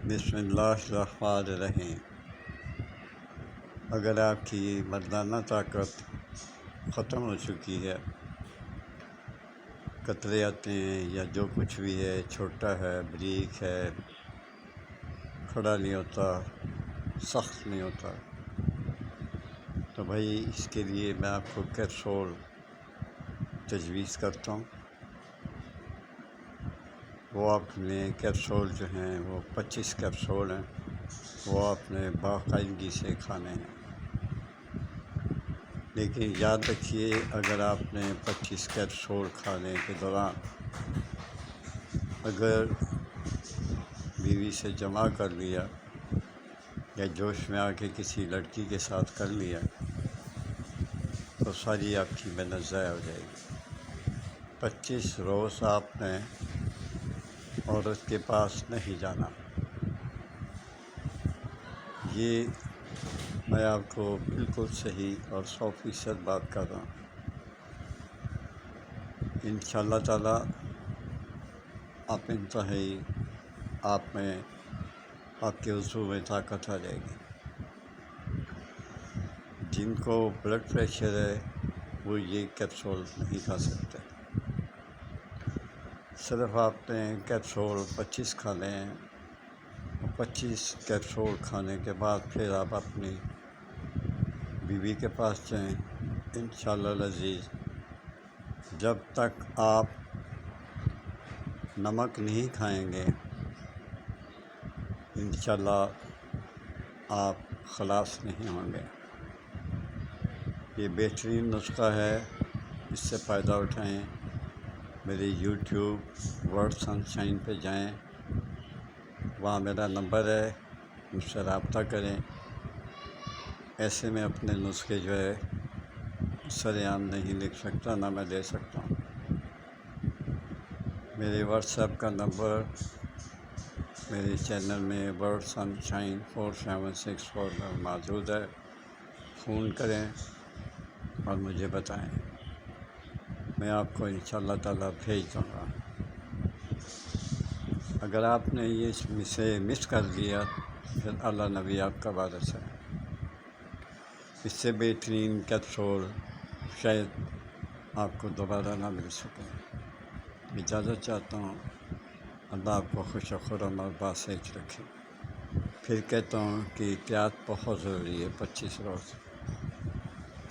بسم اللہ الرحمن الرحیم۔ اگر آپ کی مردانہ طاقت ختم ہو چکی ہے، قطرے آتے ہیں یا جو کچھ بھی ہے، چھوٹا ہے، بریک ہے، کھڑا نہیں ہوتا، سخت نہیں ہوتا، تو بھائی اس کے لیے میں آپ کو کیپسول تجویز کرتا ہوں۔ وہ آپ نے کیپسول جو ہیں وہ 25 کیپسول ہیں، وہ آپ نے باقاعدگی سے کھانے ہیں۔ لیکن یاد رکھیے، اگر آپ نے 25 کیپسول کھانے کے دوران اگر بیوی سے جمع کر لیا یا جوش میں آ کے کسی لڑکی کے ساتھ کر لیا تو ساری آپ کی محنت ضائع ہو جائے گی۔ 25 روز آپ نے عورت کے پاس نہیں جانا۔ یہ میں آپ کو بالکل صحیح اور 100% بات کر رہا ہوں۔ انشاءاللہ تعالیٰ آپ انتہائی آپ کے عضو میں طاقت آ جائے گی۔ جن کو بلڈ پریشر ہے وہ یہ کیپسول نہیں کھا سکتے۔ صرف آپ نے کیپسول 25 کھانے ہیں۔ 25 کیپسول کھانے کے بعد پھر آپ اپنی بیوی کے پاس جائیں۔ انشاءاللہ العزیز جب تک آپ نمک نہیں کھائیں گے، انشاءاللہ آپ خلاص نہیں ہوں گے۔ یہ بہترین نسخہ ہے، اس سے فائدہ اٹھائیں۔ میرے یوٹیوب ورڈ سنشائن پہ جائیں، وہاں میرا نمبر ہے، مجھ سے رابطہ کریں۔ ایسے میں اپنے نسخے جو ہے سرعام نہیں لکھ سکتا، نہ میں دے سکتا ہوں۔ میرے واٹس ایپ کا نمبر میرے چینل میں ورڈ سنشائن 4764 میں موجود ہے۔ فون کریں اور مجھے بتائیں، میں آپ کو انشاءاللہ تعالیٰ بھیج دوں گا۔ اگر آپ نے اسے مس کر دیا پھر اللہ نبی آپ کا وارث ہے۔ اس سے بہترین کیپسول شاید آپ کو دوبارہ نہ مل سکے۔ اجازت چاہتا ہوں، اللہ آپ کو خوش و خرم اور باصحت رکھے۔ پھر کہتا ہوں کہ احتیاط بہت ضروری ہے۔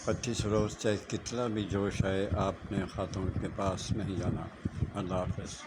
25 روز چاہے کتنا بھی جوش آئے، آپ نے خاتون کے پاس نہیں جانا۔ اللہ حافظ۔